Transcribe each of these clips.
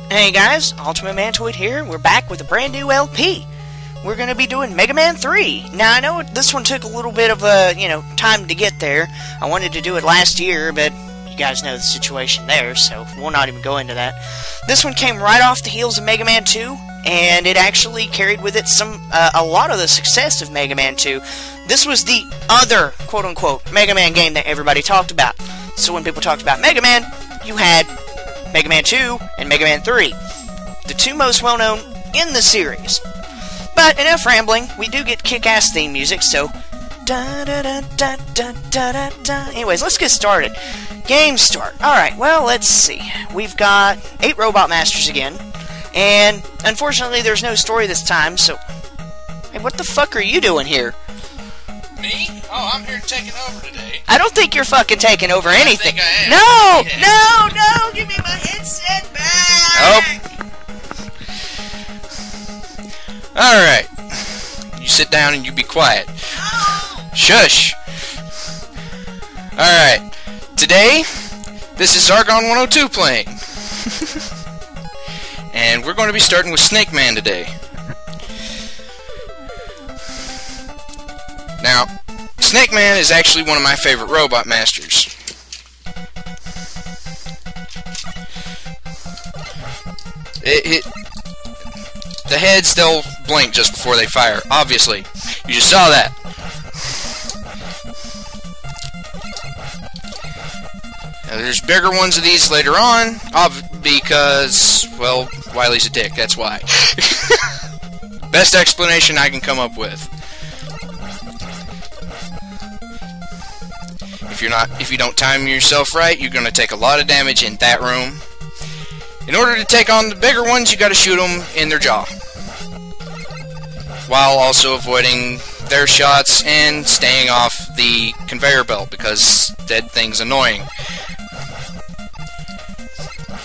Hey guys, Ultimate Mantoid here. We're back with a brand new LP. We're going to be doing Mega Man 3. Now, I know this one took a little bit of, time to get there. I wanted to do it last year, but you guys know the situation there, so we'll not even go into that. This one came right off the heels of Mega Man 2, and it actually carried with it a lot of the success of Mega Man 2. This was the other, quote-unquote, Mega Man game that everybody talked about. So when people talked about Mega Man, you had Mega Man 2 and Mega Man 3, the two most well-known in the series. But enough rambling, we do get kick-ass theme music, so anyways, let's get started. Game start. Alright, well, let's see. We've got 8 Robot Masters again, and unfortunately there's no story this time, so... Hey, what the fuck are you doing here? Me? Oh, I'm here taking over today. I don't think you're fucking taking over anything. I think I am. No! Give me my headset back! Oh. Alright. You sit down and you be quiet. No! Shush! Alright. Today, this is Zargon 102 playing. And we're going to be starting with Snake Man today. Now, Snake Man is actually one of my favorite Robot Masters. The heads, they'll blink just before they fire, obviously. You just saw that. Now, there's bigger ones of these later on, because, well, Wily's a dick, that's why. Best explanation I can come up with. If you don't time yourself right, you're gonna take a lot of damage in that room. In order to take on the bigger ones, you gotta shoot them in their jaw, while also avoiding their shots and staying off the conveyor belt, because that thing's annoying.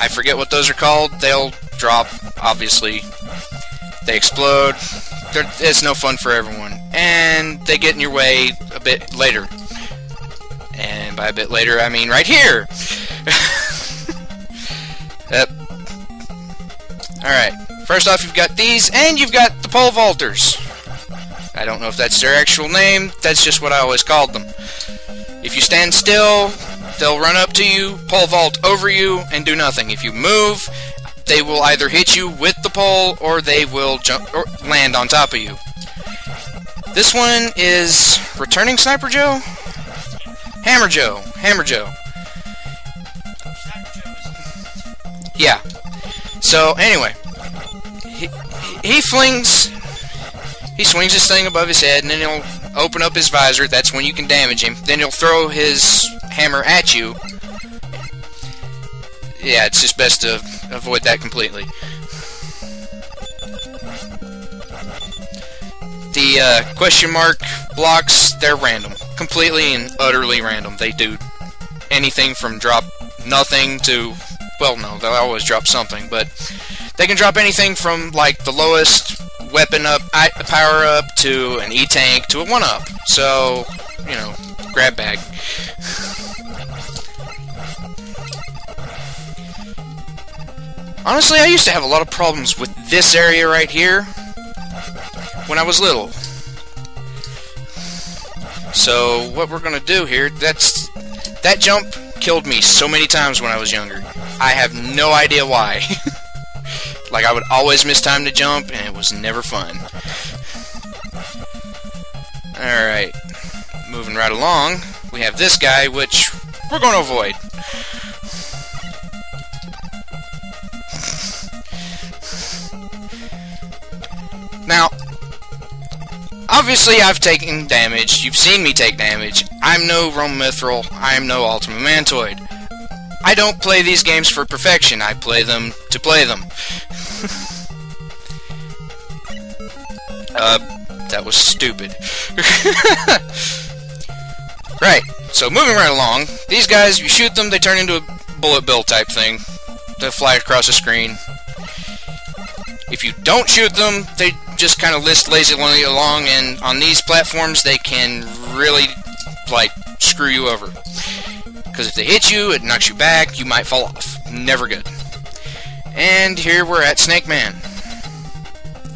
I forget what those are called. They'll drop, obviously. They explode. It's no fun for everyone. And they get in your way a bit later. And by a bit later, I mean right here! Yep. Alright, first off you've got these, and you've got the pole vaulters. I don't know if that's their actual name, that's just what I always called them. If you stand still, they'll run up to you, pole vault over you, and do nothing. If you move, they will either hit you with the pole, or they will jump or land on top of you. This one is Returning Sniper Joe? Hammer Joe. Yeah. So, anyway. He swings his thing above his head, and then he'll open up his visor. That's when you can damage him. Then he'll throw his hammer at you. Yeah, it's just best to avoid that completely. The question mark blocks, they're random. Completely and utterly random. They do anything from drop nothing to... Well, no, they'll always drop something, but they can drop anything from, like, the lowest weapon up, power up, to an E-tank, to a 1-up. So, you know, grab bag. Honestly, I used to have a lot of problems with this area right here when I was little. So, what we're gonna do here, that jump killed me so many times when I was younger. I have no idea why. Like, I would always miss time to jump, and it was never fun. Alright, moving right along, we have this guy, which we're going to avoid. Now, obviously I've taken damage, you've seen me take damage. I'm no Rome Mithril, I'm no Ultimate Mantoid. I don't play these games for perfection, I play them to play them. That was stupid. Right, so moving right along, these guys, you shoot them, they turn into a bullet bill type thing. They fly across the screen. If you don't shoot them, they just kind of list lazily along, and on these platforms, they can really, like, screw you over. Because if they hit you, it knocks you back, you might fall off. Never good. And here we're at Snake Man.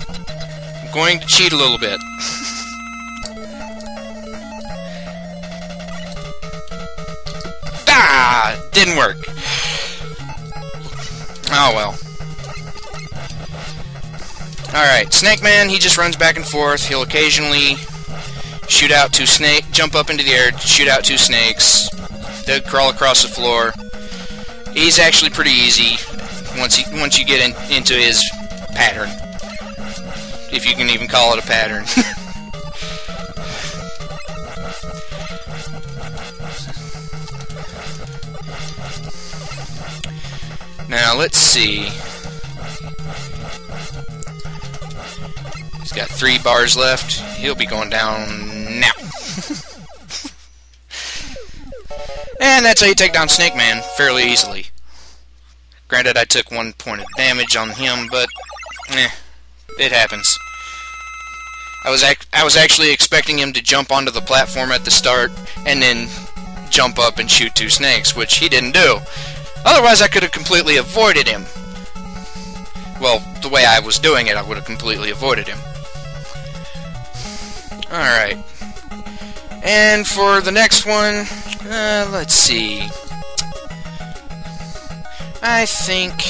I'm going to cheat a little bit. Ah! Didn't work. Oh well. Alright, Snake Man, he just runs back and forth. He'll occasionally shoot out two snakes, jump up into the air, shoot out two snakes. They'll crawl across the floor. He's actually pretty easy once you get into his pattern. If you can even call it a pattern. Now, let's see. He's got 3 bars left. He'll be going down now. And that's how you take down Snake Man fairly easily. Granted, I took 1 point of damage on him, but it happens. I was actually expecting him to jump onto the platform at the start and then jump up and shoot 2 snakes, which he didn't do. Otherwise, I could have completely avoided him. Well, the way I was doing it, I would have completely avoided him. Alright. And for the next one, let's see. I think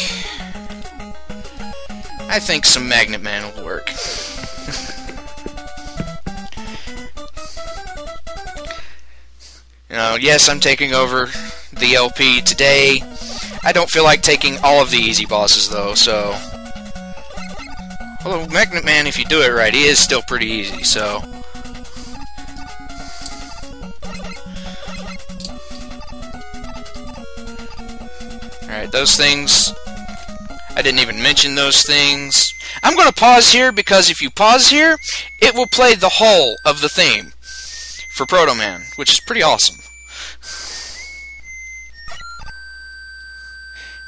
some Magnet Man will work. Yes, I'm taking over the LP today. I don't feel like taking all of the easy bosses, though, so... Although, Magnet Man, if you do it right, he is still pretty easy, so... Alright, those things... I didn't even mention those things. I'm going to pause here, because if you pause here, it will play the whole of the theme for Proto Man, which is pretty awesome.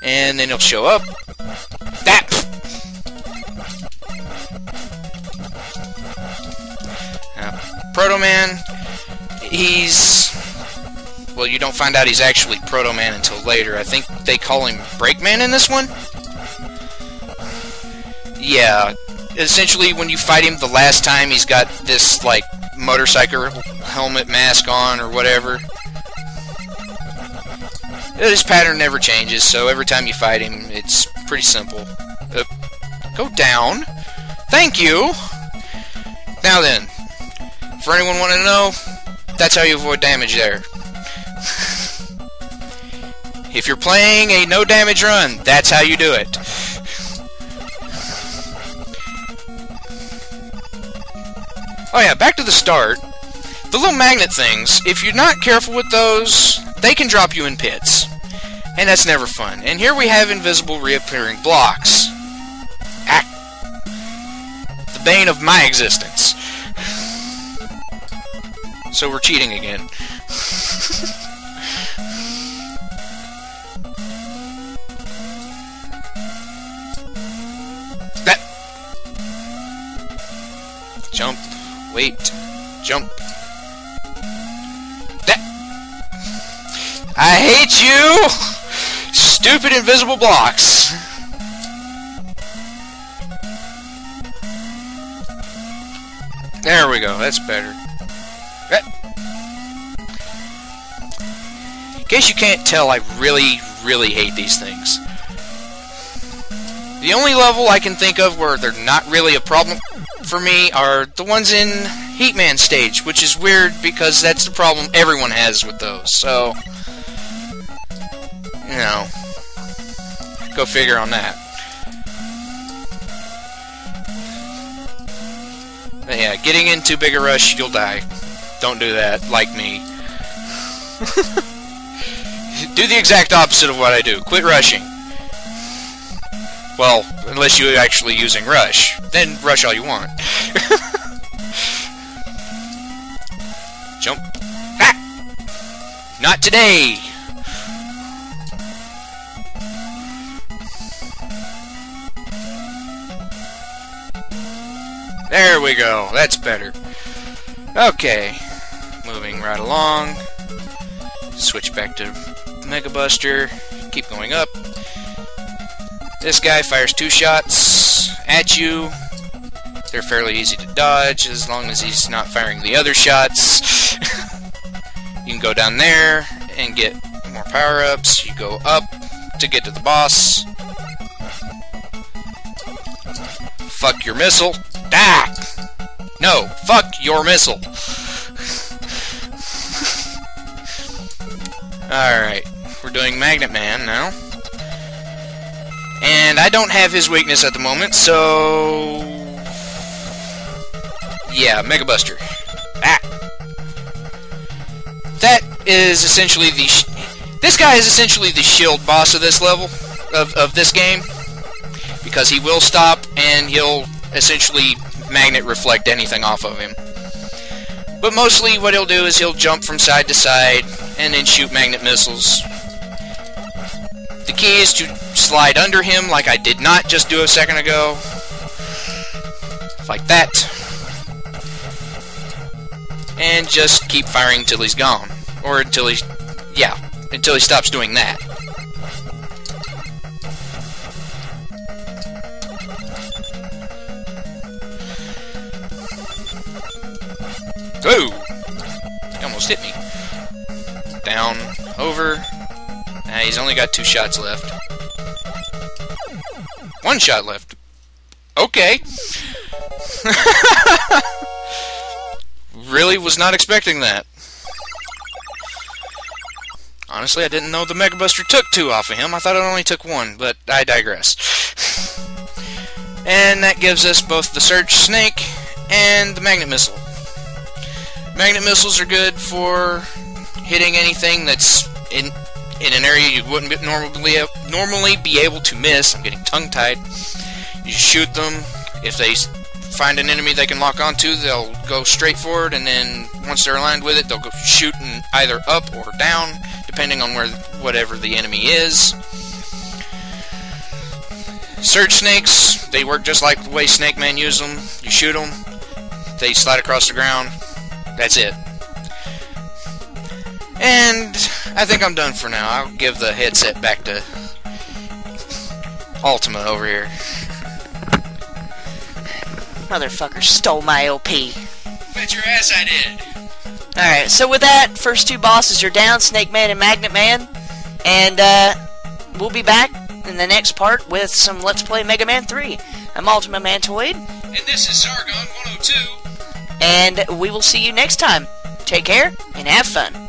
And then he'll show up. That! Proto Man, he's... Well, you don't find out he's actually Proto Man until later. I think they call him Brake Man in this one? Yeah. Essentially, when you fight him the last time, he's got this, like, motorcycle helmet mask on or whatever. His pattern never changes, so every time you fight him, it's pretty simple. Go down. Thank you! Now then, for anyone wanting to know, that's how you avoid damage there. If you're playing a no damage run, that's how you do it. Oh yeah, back to the start. The little magnet things, if you're not careful with those, they can drop you in pits. And that's never fun. And here we have invisible reappearing blocks. The bane of my existence. So we're cheating again. That. Jump. Wait. Jump. That. I hate you! Stupid invisible blocks. There we go. That's better. In case you can't tell, I really, really hate these things. The only level I can think of where they're not really a problem for me are the ones in Heatman stage, which is weird because that's the problem everyone has with those, so... You know... Go figure on that. But yeah, getting in too big a rush, you'll die. Don't do that, like me. Do the exact opposite of what I do. Quit rushing. Well, unless you're actually using rush. Then rush all you want. Jump. Ah! Not today! There we go. That's better. Okay. Moving right along. Switch back to Mega Buster. Keep going up. This guy fires 2 shots at you. They're fairly easy to dodge as long as he's not firing the other shots. You can go down there and get more power-ups. You go up to get to the boss. Fuck your missile. Ah! No, fuck your missile. Alright, we're doing Magnet Man now. And I don't have his weakness at the moment, so... yeah, Mega Buster. Ah! That is essentially the... this guy is essentially the shield boss of this level, of this game. Because he will stop, and he'll essentially magnet reflect anything off of him. But mostly what he'll do is he'll jump from side to side, and then shoot magnet missiles. The key is to slide under him like I did not just do a second ago. Like that. And just keep firing until he's gone. Or until he's... yeah, until he stops doing that. Whoa! He almost hit me. Down, over. Nah, he's only got 2 shots left. 1 shot left. Okay. Really was not expecting that. Honestly, I didn't know the Mega Buster took 2 off of him. I thought it only took 1, but I digress. And that gives us both the Surge Snake and the Magnet Missile. Magnet missiles are good for hitting anything that's in an area you wouldn't normally be able to miss. I'm getting tongue-tied. You shoot them. If they find an enemy they can lock onto, they'll go straight forward, and then once they're aligned with it, they'll go shooting either up or down, depending on whatever the enemy is. Surge Snakes, they work just like the way Snake Man used them. You shoot them, they slide across the ground. That's it. And I think I'm done for now. I'll give the headset back to Ultima over here. Motherfucker stole my LP. Bet your ass I did. Alright, so with that, first 2 bosses are down, Snake Man and Magnet Man. And we'll be back in the next part with some Let's Play Mega Man 3. I'm Ultima Mantoid. And this is Zargon 102. And we will see you next time. Take care, and have fun.